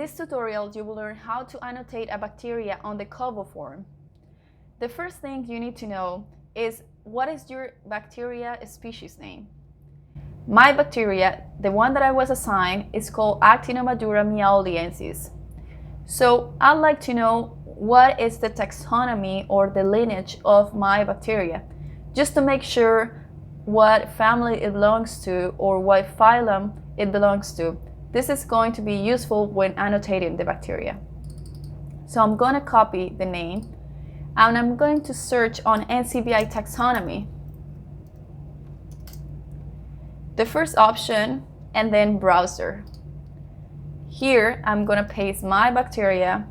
this tutorial, you will learn how to annotate a bacteria on the Kobo form. The first thing you need to know is what is your bacteria species name. My bacteria, the one that I was assigned, is called Actinomadura miauliensis. So I'd like to know what is the taxonomy or the lineage of my bacteria, just to make sure what family it belongs to or what phylum it belongs to. This is going to be useful when annotating the bacteria. So I'm going to copy the name and I'm going to search on NCBI taxonomy. The first option and then browser. Here I'm going to paste my bacteria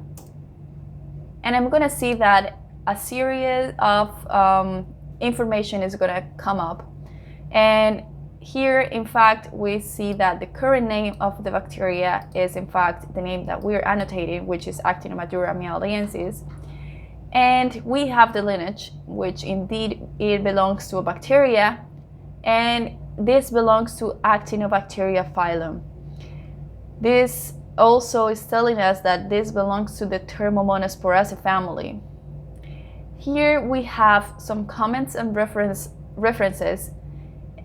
and I'm going to see that a series of information is going to come up. And here, in fact, we see that the current name of the bacteria is, in fact, the name that we're annotating, which is Actinomadura miauliensis. And we have the lineage, which indeed it belongs to a bacteria, and this belongs to Actinobacteria phylum. This also is telling us that this belongs to the Thermomonosporaceae family. Here we have some comments and references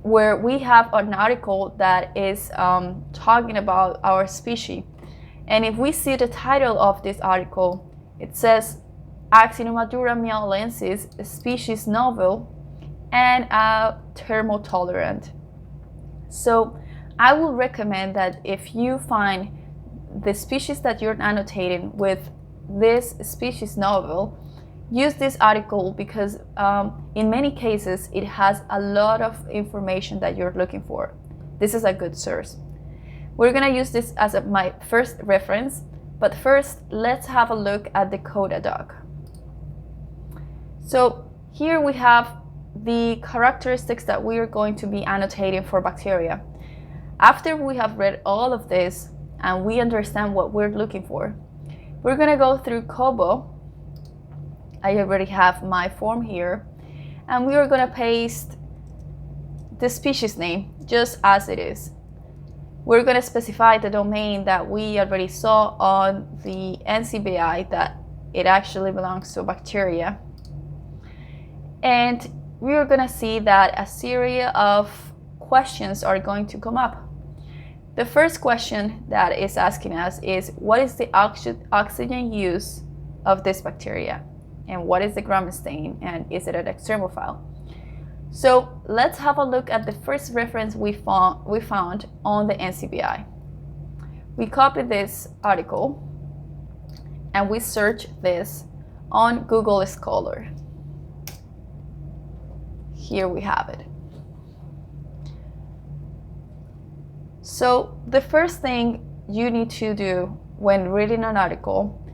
where we have an article that is talking about our species. And if we see the title of this article, it says Actinomadura miauliensis, species novel and thermotolerant. So I will recommend that if you find the species that you're annotating with this species novel, use this article because in many cases it has a lot of information that you're looking for. This is a good source. We're going to use this as my first reference, but first let's have a look at the CODA doc. So here we have the characteristics that we are going to be annotating for bacteria. After we have read all of this and we understand what we're looking for, we're going to go through Kobo. I already have my form here, and we are going to paste the species name just as it is. We're going to specify the domain that we already saw on the NCBI, that it actually belongs to bacteria. And we are going to see that a series of questions are going to come up. The first question that is asking us is, what is the oxygen use of this bacteria? And what is the gram stain, and is it an extremophile? So let's have a look at the first reference we found on the NCBI. We copied this article and we search this on Google Scholar. Here we have it. So the first thing you need to do when reading an article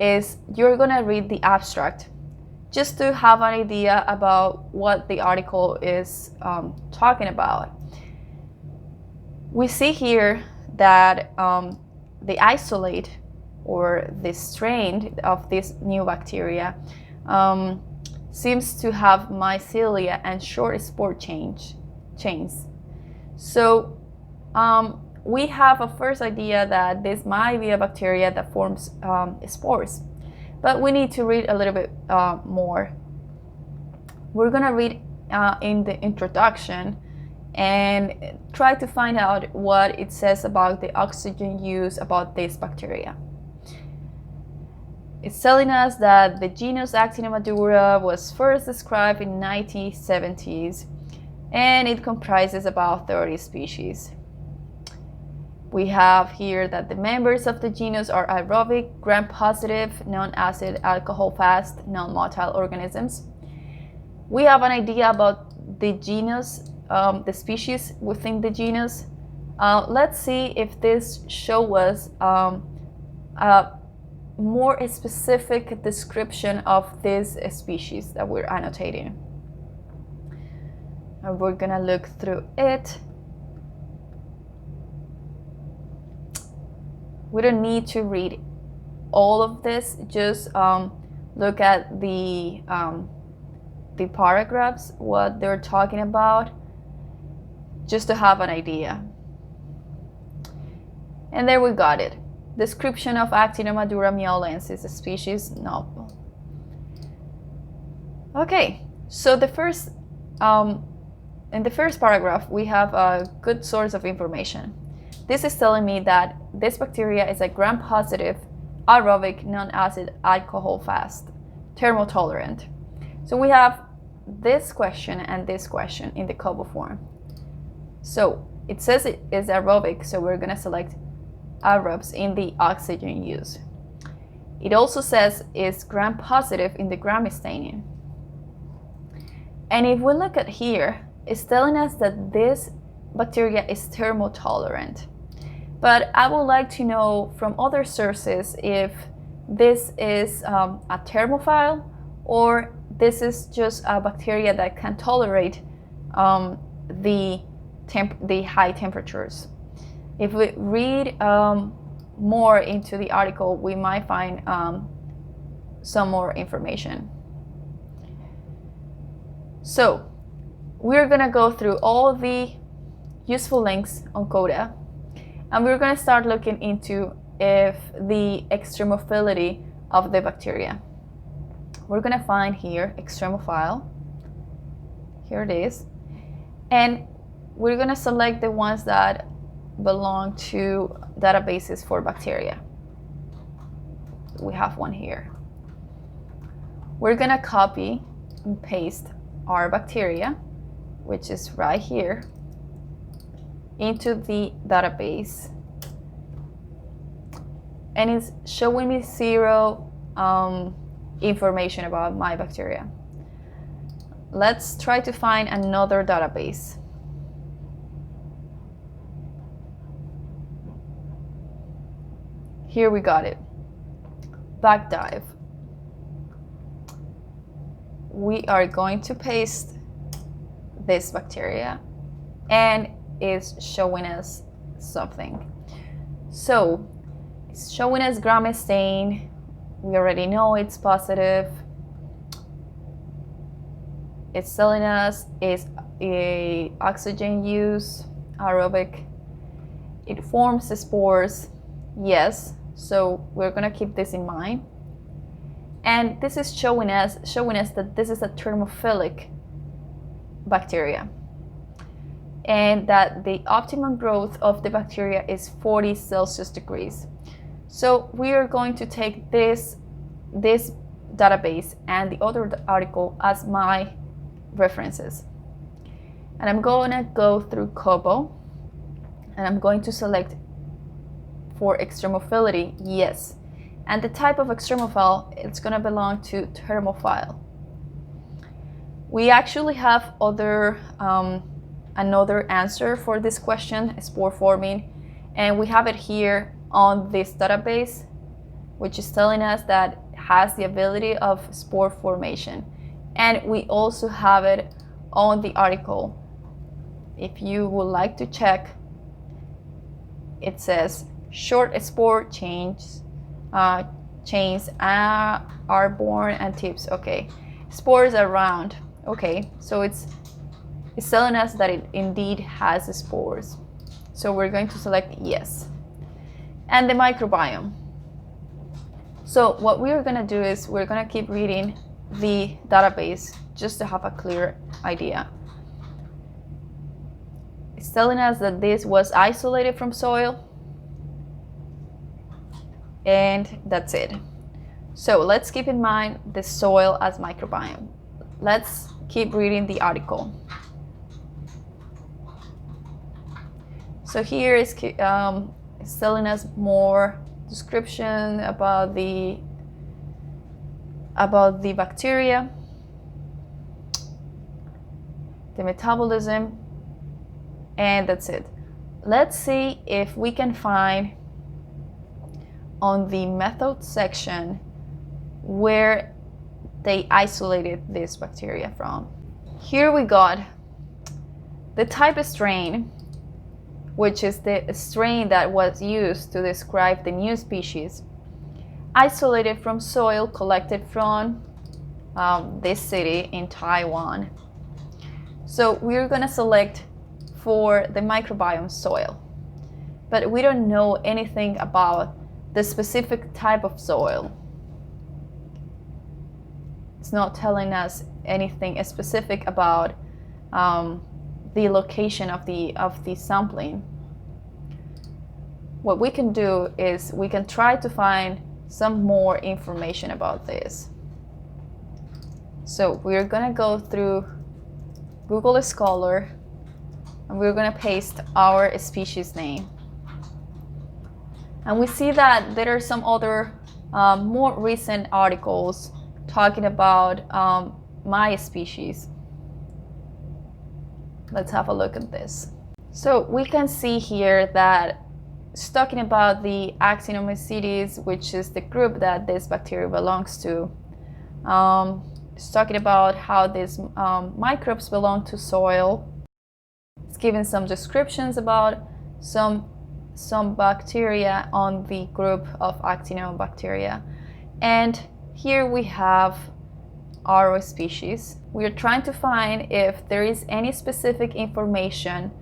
is you're going to read the abstract just to have an idea about what the article is talking about. We see here that the isolate or the strain of this new bacteria seems to have mycelia and short spore chains. So we have a first idea that this might be a bacteria that forms spores, but we need to read a little bit more. We're going to read in the introduction and try to find out what it says about the oxygen use about this bacteria. It's telling us that the genus Actinomadura was first described in 1970s and it comprises about 30 species. We have here that the members of the genus are aerobic, gram-positive, non-acid, alcohol-fast, non-motile organisms. We have an idea about the genus, the species within the genus. Let's see if this shows us a more specific description of this species that we're annotating. And we're gonna look through it. We don't need to read all of this, just look at the paragraphs, what they're talking about, just to have an idea. And there we got it. Description of Actinomadura miolensis, species novel. Okay, so the first, in the first paragraph, we have a good source of information. This is telling me that this bacteria is a gram-positive, aerobic, non-acid alcohol fast, thermotolerant. So we have this question and this question in the Kobo form. So it says it is aerobic, so we're gonna select aerobes in the oxygen use. It also says it's gram-positive in the gram staining. And if we look at here, it's telling us that this bacteria is thermotolerant. But I would like to know from other sources if this is a thermophile or this is just a bacteria that can tolerate the high temperatures. If we read more into the article, we might find some more information. So we're gonna go through all the useful links on Coda, and we're gonna start looking into if the extremophility of the bacteria. We're gonna find here extremophile. Here it is. And we're gonna select the ones that belong to databases for bacteria. We have one here. We're gonna copy and paste our bacteria, which is right here, into the database. And it's showing me zero information about my bacteria. Let's try to find another database. Here we got it. Backdive. We are going to paste this bacteria and it's showing us something. So it's showing us gram stain. We already know it's positive. It's telling us it's a oxygen use, aerobic. It forms the spores, yes. So we're gonna keep this in mind. And this is showing us that this is a thermophilic bacteria, and that the optimum growth of the bacteria is 40 Celsius degrees. So we are going to take this database and the other article as my references. And I'm going to go through Kobo, and I'm going to select for extremophility, yes. And the type of extremophile, it's going to belong to thermophile. We actually have another answer for this question, spore forming, and we have it here on this database, which is telling us that it has the ability of spore formation. And we also have it on the article. If you would like to check, it says short spore chains are born and tips. Okay, spores are round. Okay, so it's telling us that it indeed has spores. So we're going to select yes. And the microbiome. So what we're going to do is we're going to keep reading the database just to have a clear idea. It's telling us that this was isolated from soil, and that's it. So let's keep in mind the soil as microbiome. Let's keep reading the article. So here is it's telling us more description about the bacteria, the metabolism, and that's it. Let's see if we can find on the method section where they isolated this bacteria from. Here we got the type of strain, which is the strain that was used to describe the new species, isolated from soil collected from this city in Taiwan. So we're gonna select for the microbiome soil, but we don't know anything about the specific type of soil. It's not telling us anything specific about the location of the sampling. What we can do is we can try to find some more information about this. So we're gonna go through Google Scholar and we're gonna paste our species name. And we see that there are some other more recent articles talking about my species. Let's have a look at this. So we can see here that it's talking about the Actinomycetes, which is the group that this bacteria belongs to. It's talking about how these microbes belong to soil. It's giving some descriptions about some bacteria on the group of Actinobacteria. And here we have our species. We are trying to find if there is any specific information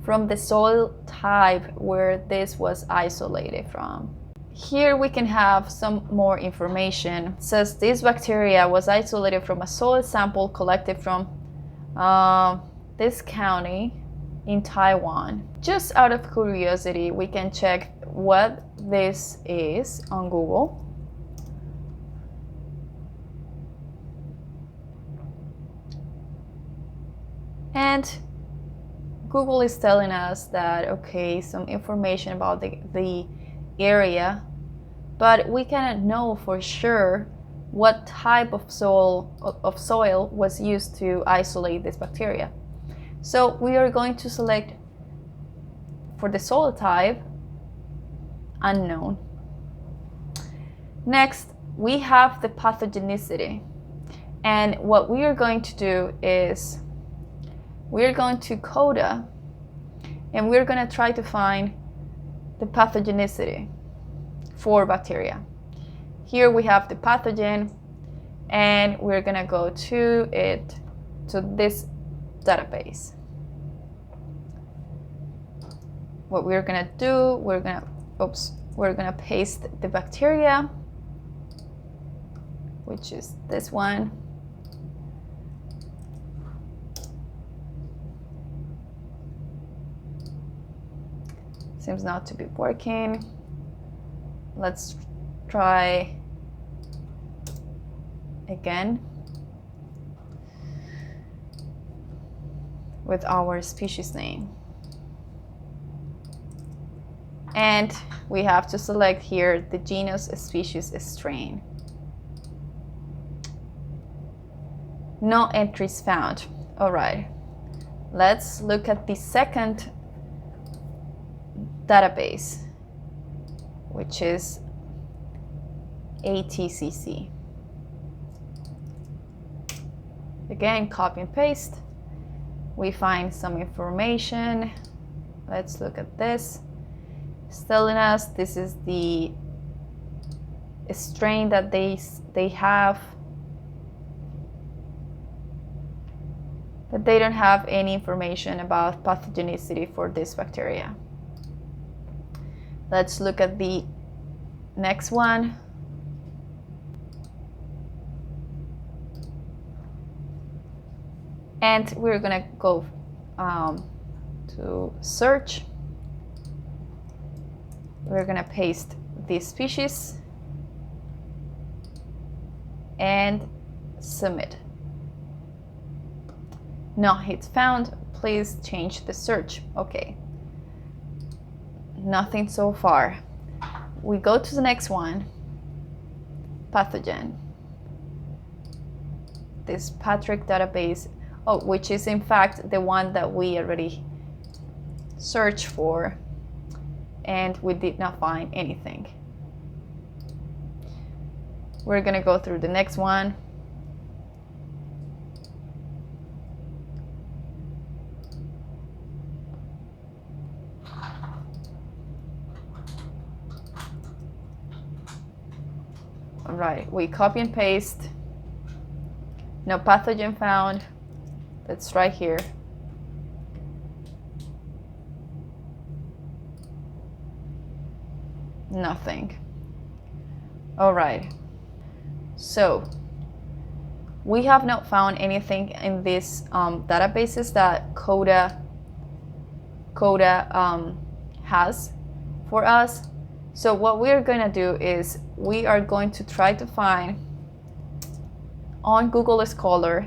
from the soil type where this was isolated from. Here we can have some more information. It says this bacteria was isolated from a soil sample collected from this county in Taiwan. Just out of curiosity, we can check what this is on Google. And Google is telling us that, okay, some information about the area, but we cannot know for sure what type of soil was used to isolate this bacteria. So we are going to select for the soil type, unknown. Next, we have the pathogenicity. And what we are going to do is we're going to Coda and we're going to try to find the pathogenicity for bacteria. Here we have the pathogen and we're going to go to this database. What we're going to do, we're going to paste the bacteria, which is this one. Seems not to be working. Let's try again with our species name. And we have to select here the genus, species, strain. No entries found. All right, let's look at the second database, which is ATCC. Again, copy and paste. We find some information. Let's look at this. It's telling us this is the strain that they have, but they don't have any information about pathogenicity for this bacteria. Let's look at the next one. And we're gonna go to search. We're gonna paste the species and submit. No hits found. Please change the search. Okay. Nothing so far. We go to the next one, pathogen. This Patrick database, which is in fact the one that we already searched for, and we did not find anything. We're gonna go through the next one. All right, we copy and paste. No pathogen found. That's right here. Nothing. All right, so we have not found anything in these databases that Coda has for us. So what we're going to do is we are going to try to find on Google Scholar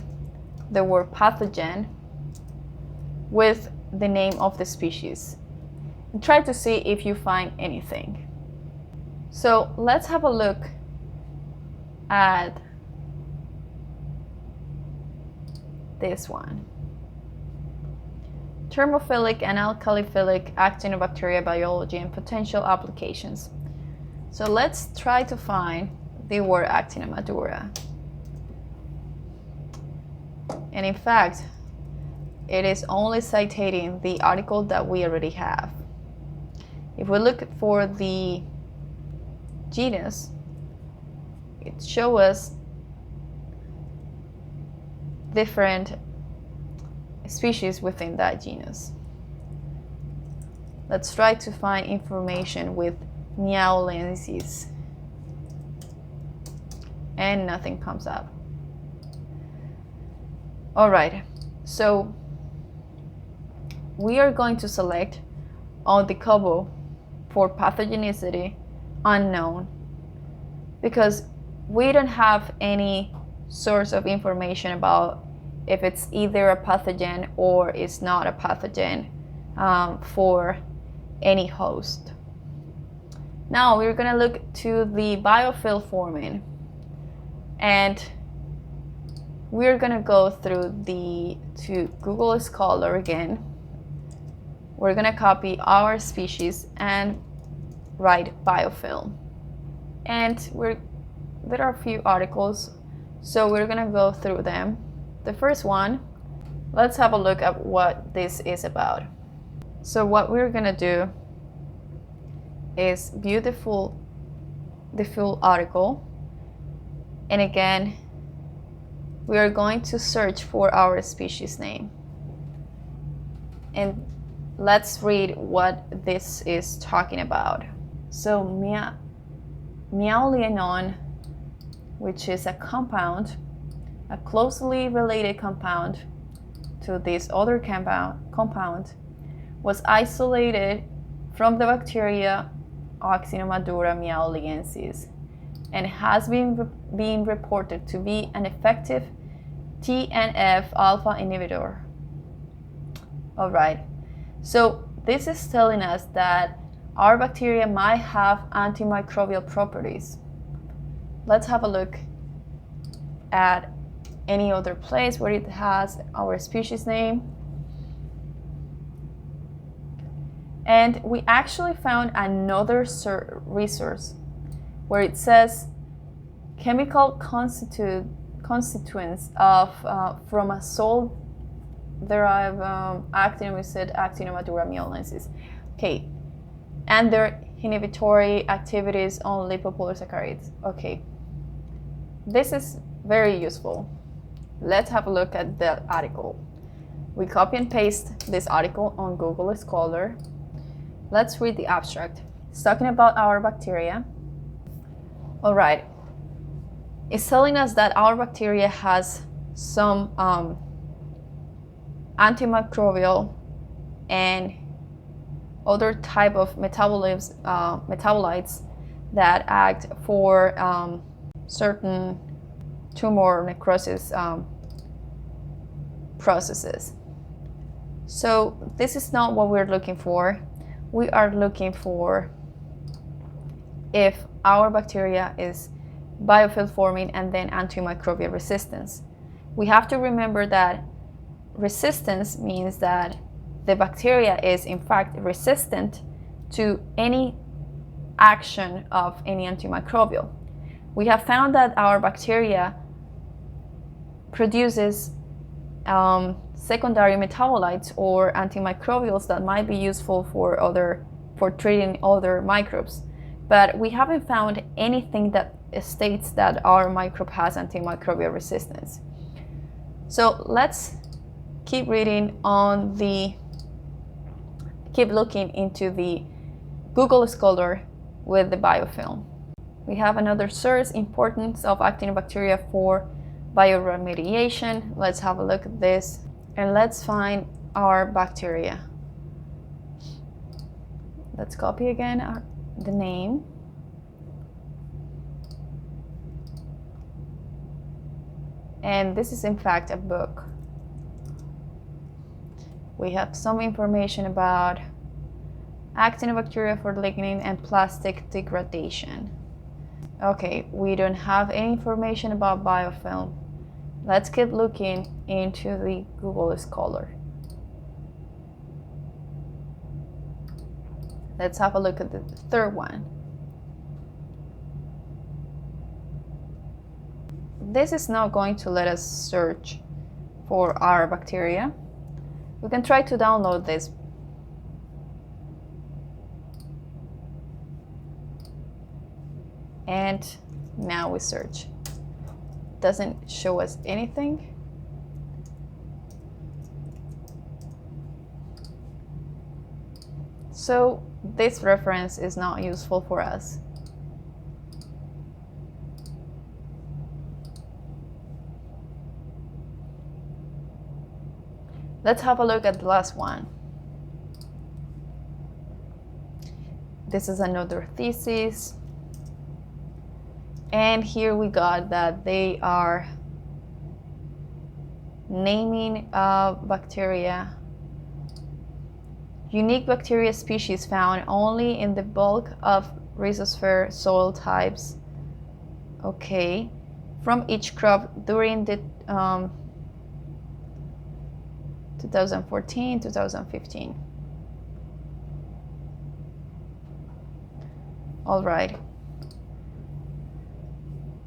the word pathogen with the name of the species and try to see if you find anything. So let's have a look at this one. Thermophilic and alkaliphilic actinobacteria biology and potential applications. So let's try to find the word Actinomadura. And in fact, it is only citing the article that we already have. If we look for the genus, it shows us different species within that genus. Let's try to find information with Meowlensis, and nothing comes up. All right, so we are going to select on the Kobo for pathogenicity unknown, because we don't have any source of information about if it's either a pathogen or it's not a pathogen for any host. Now we're going to look to the biofilm forming, and we're going to go through to Google Scholar again. We're going to copy our species and write biofilm. And there are a few articles, so we're going to go through them. The first one, let's have a look at what this is about. So what we're going to do is view the full article, and again we are going to search for our species name, and let's read what this is talking about. So Meowleanon, which is a compound, a closely related compound to this other compound, was isolated from the bacteria Actinomadura meowliensis and has been reported to be an effective TNF alpha inhibitor. All right, so this is telling us that our bacteria might have antimicrobial properties. Let's have a look at any other place where it has our species name. And we actually found another resource where it says chemical constituents of from a salt-derived Actinomadura meowlensis. Okay, and their inhibitory activities on lipopolysaccharides. Okay, this is very useful. Let's have a look at the article. We copy and paste this article on Google Scholar. Let's read the abstract. It's talking about our bacteria. All right. It's telling us that our bacteria has some antimicrobial and other type of metabolites that act for certain tumor necrosis processes. So this is not what we're looking for. We are looking for if our bacteria is biofilm forming and then antimicrobial resistance. We have to remember that resistance means that the bacteria is in fact resistant to any action of any antimicrobial. We have found that our bacteria produces secondary metabolites or antimicrobials that might be useful for treating other microbes, but we haven't found anything that states that our microbe has antimicrobial resistance. So let's keep reading keep looking into the Google Scholar with the biofilm. We have another source, importance of actinobacteria for bioremediation. Let's have a look at this and let's find our bacteria. Let's copy again the name. And this is in fact a book. We have some information about actinobacteria for lignin and plastic degradation. Okay, we don't have any information about biofilm. Let's keep looking into the Google Scholar. Let's have a look at the third one. This is not going to let us search for our bacteria. We can try to download this. And now we search. Doesn't show us anything. So this reference is not useful for us. Let's have a look at the last one. This is another thesis. And here we got that they are naming bacteria, unique bacteria species found only in the bulk of rhizosphere soil types, okay, from each crop during the 2014-2015. All right.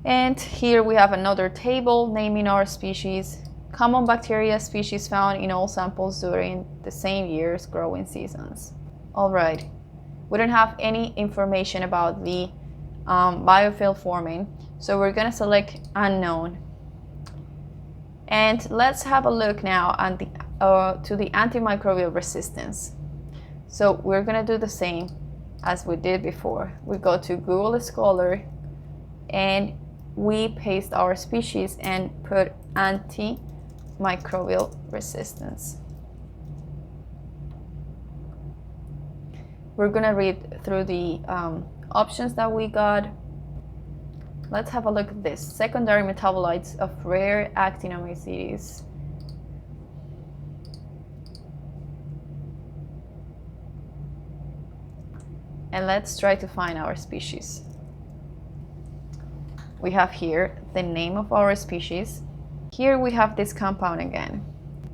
And here we have another table naming our species, common bacteria species found in all samples during the same year's growing seasons. All right, we don't have any information about the biofilm forming, so we're gonna select unknown. And let's have a look now at to the antimicrobial resistance. So we're gonna do the same as we did before. We go to Google Scholar and we paste our species and put antimicrobial resistance. We're gonna read through the options that we got. Let's have a look at this. Secondary metabolites of rare actinomycetes. And let's try to find our species. We have here the name of our species. Here we have this compound again.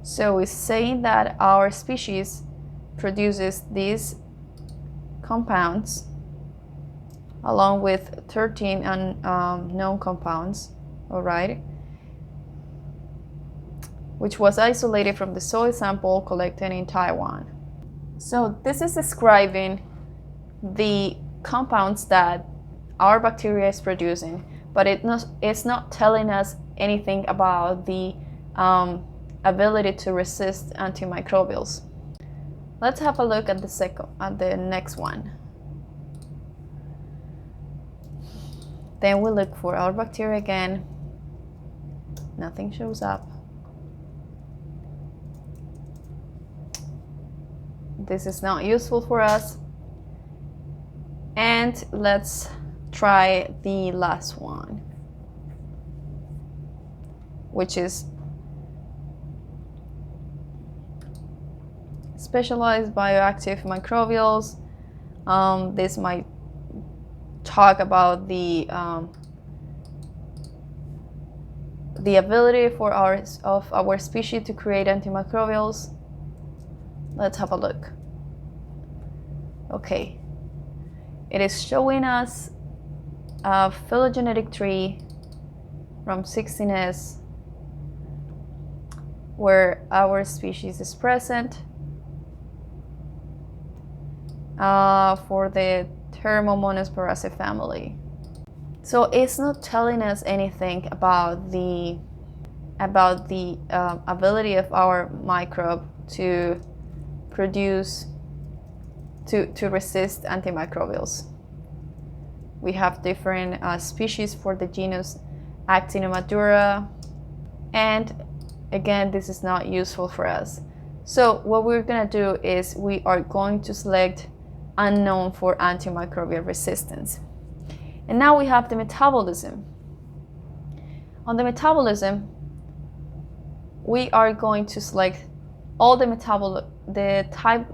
So it's saying that our species produces these compounds along with 13 unknown compounds, all right, which was isolated from the soil sample collected in Taiwan. So this is describing the compounds that our bacteria is producing, but it's not telling us anything about the ability to resist antimicrobials. Let's have a look at the next one. Then we look for our bacteria again. Nothing shows up. This is not useful for us. And let's try the last one, which is specialized bioactive microbials. This might talk about the ability for our species to create antimicrobials. Let's have a look. Okay, it is showing us a phylogenetic tree from 16S where our species is present for the Thermomonas family. So it's not telling us anything about the ability of our microbe to resist antimicrobials. We have different species for the genus Actinomadura. And again, this is not useful for us. So what we're going to do is we are going to select unknown for antimicrobial resistance. And now we have the metabolism. On the metabolism, we are going to select all the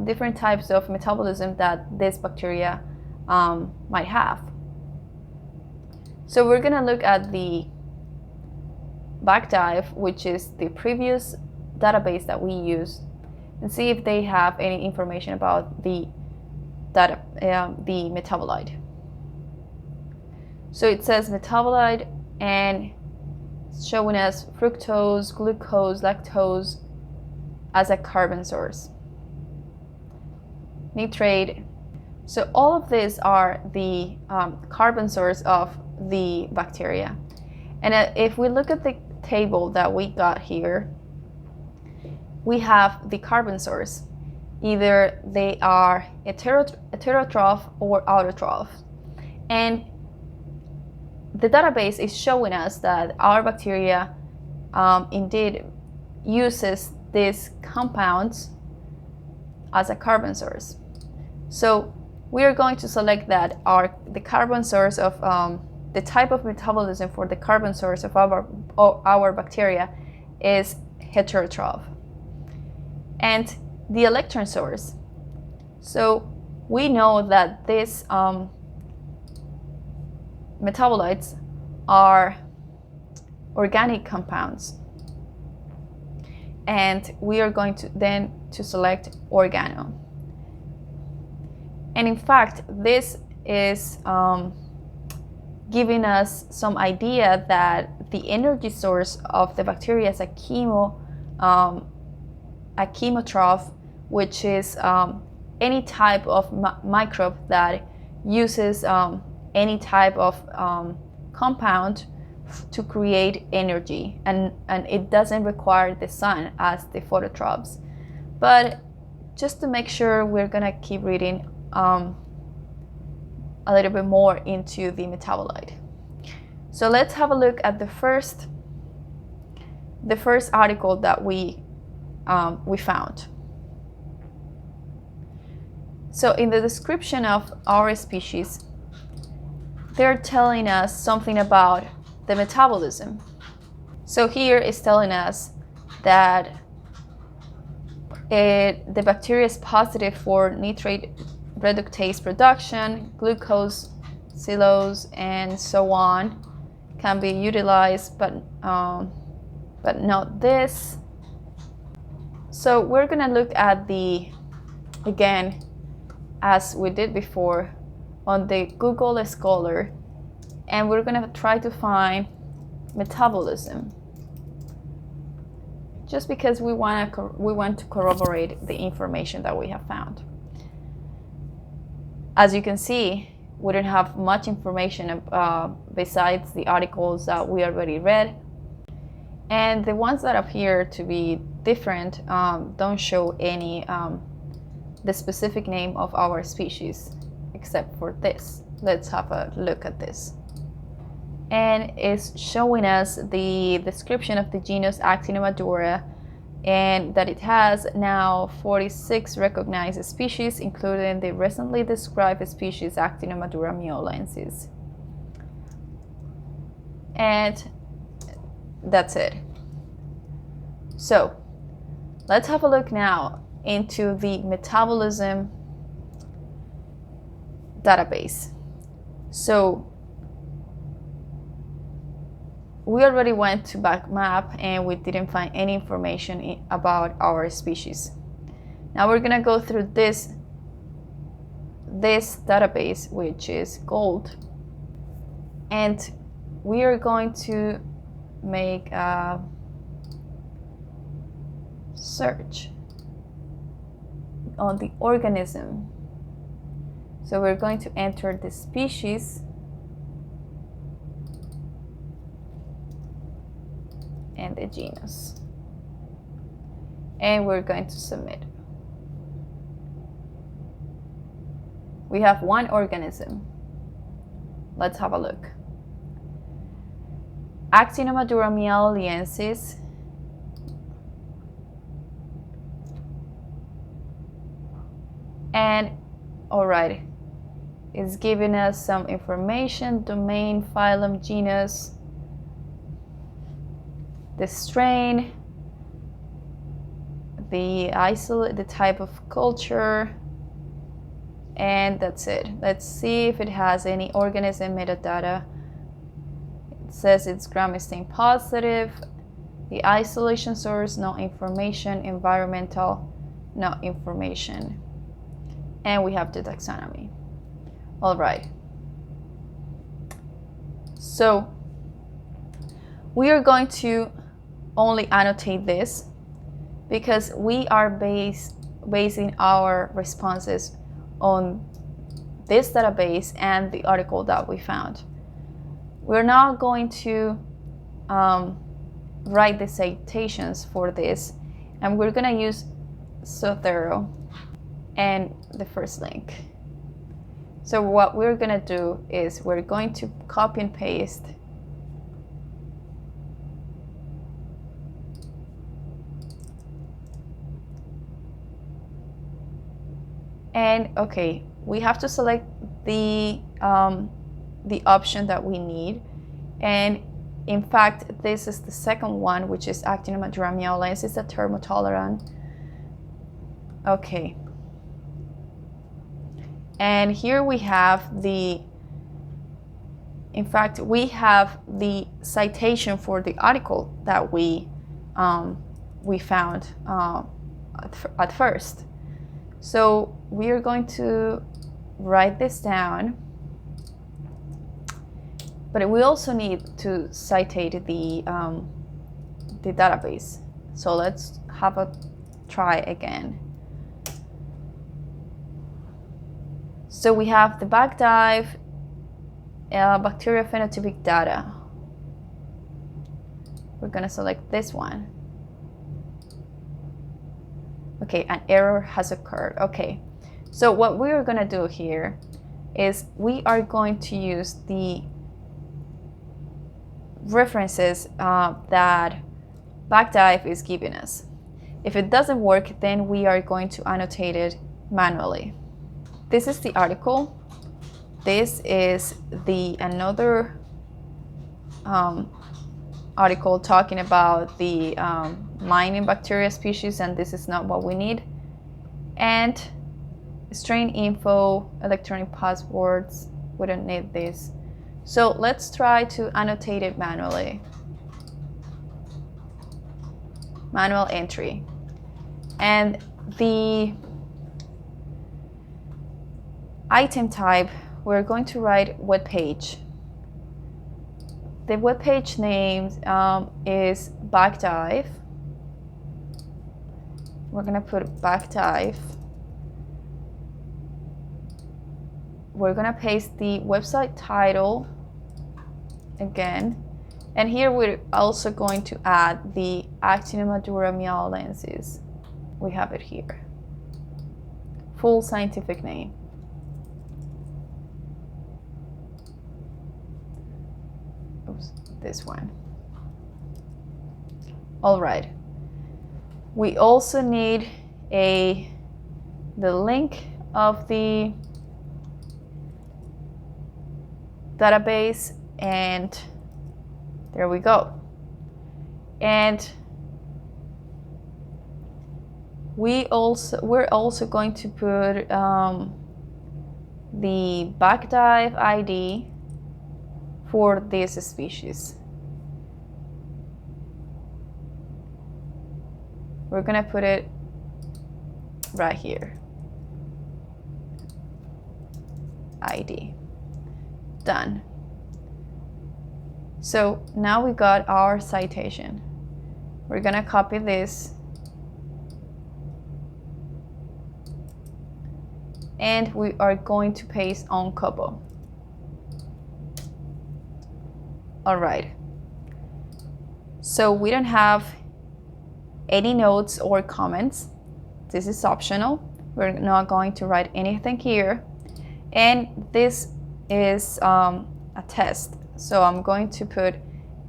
different types of metabolism that this bacteria might have. So we're going to look at the Bioactive, which is the previous database that we used, and see if they have any information about the metabolite. So it says metabolite, and it's showing us fructose, glucose, lactose as a carbon source. Nitrate. So all of these are the carbon source of the bacteria. And if we look at the table that we got here, we have the carbon source. Either they are heterotroph or autotroph. And the database is showing us that our bacteria indeed uses these compounds as a carbon source. So we are going to select that the carbon source of the type of metabolism for the carbon source of our bacteria is heterotroph. And the electron source. So we know that these metabolites are organic compounds. And we are going to then select organo. And in fact, this is giving us some idea that the energy source of the bacteria is a chemotroph, which is any type of microbe that uses any type of compound to create energy, and it doesn't require the sun as the phototrophs. But just to make sure, we're gonna keep reading a little bit more into the metabolite. So let's have a look at the first article that we found. So in the description of our species, they're telling us something about the metabolism. So here it's telling us that the bacteria is positive for nitrate reductase production, glucose, xylose, and so on, can be utilized, but not this. So we're gonna look at again, as we did before, on the Google Scholar, and we're gonna try to find metabolism, just because we want to corroborate the information that we have found. As you can see, we don't have much information besides the articles that we already read, and the ones that appear to be different don't show any the specific name of our species, except for this. Let's have a look at this. And it's showing us the description of the genus Actinomadura, and that it has now 46 recognized species, including the recently described species Actinomadura miolensis. And that's it. So let's have a look now into the metabolism database. So we already went to BackMap and we didn't find any information about our species. Now we're gonna go through this database, which is gold, and we are going to make a search on the organism. So we're going to enter the species and the genus, and we're going to submit. We have one organism. let's have a look. Actinoma mialiensis. And all right, it's giving us some information: domain, phylum, genus, the strain, the isolate, the type of culture, and that's it. Let's see if it has any organism metadata. It says it's gram stain positive. The isolation source, no information. Environmental, no information. And we have the taxonomy. All right. So we are going to only annotate this because we are basing our responses on this database and the article that we found. We're not going to write the citations for this, and we're going to use Zotero and the first link. So what we're going to do is we're going to copy and paste and okay, we have to select the option that we need, and in fact this is the second one, which is Actinoma mialiensis. It's a thermotolerant. Okay. And here we have the, in fact, we have the citation for the article that we found at first. So we are going to write this down, but we also need to citate the database. So let's have a try again. So we have the Bioactive bacteria phenotypic data. We're gonna select this one. Okay, an error has occurred. Okay, so what we are gonna do here is we are going to use the references that Bioactive is giving us. If it doesn't work, then we are going to annotate it manually. This is the article. This is another article talking about the mining bacteria species, and this is not what we need. And strain info, electronic passwords, we don't need this. So let's try to annotate it manually. Manual entry. And the item type, we're going to write web page. The web page name is Bioactive. We're gonna put Bioactive. We're gonna paste the website title again, and here we're also going to add the Actinoma mialiensis. We have it here. Full scientific name. Oops, this one. All right. We also need the link of the database, and there we go. And we're also going to put the Bioactive ID for this species. We're gonna put it right here. ID. Done. So now we got our citation. We're gonna copy this and we are going to paste on Kobo. All right. So we don't have any notes or comments. This is optional. We're not going to write anything here. And this is a a test. So I'm going to put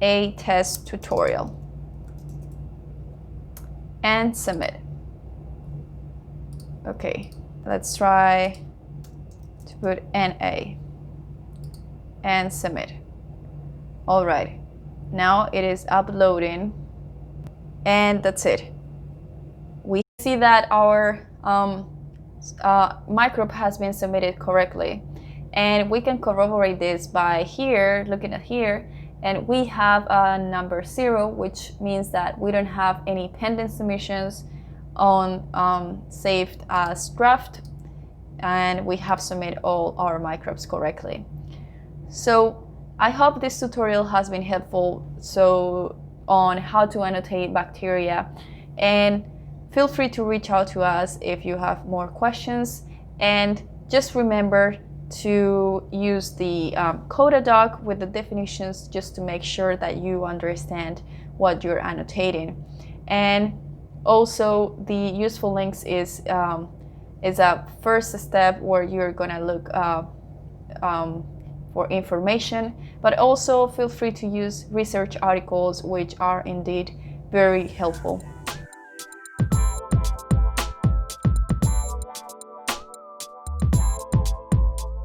a test tutorial and submit. Okay, let's try to put NA and submit. All right, now it is uploading, and that's it. We see that our microbe has been submitted correctly, and we can corroborate this by here, looking at here, and we have a number 0, which means that we don't have any pending submissions on saved as draft, and we have submitted all our microbes correctly. So I hope this tutorial has been helpful on how to annotate bacteria, and feel free to reach out to us if you have more questions, and just remember to use the Coda doc with the definitions just to make sure that you understand what you're annotating. And also the useful links is a first step where you're gonna look for information, but also feel free to use research articles, which are indeed very helpful.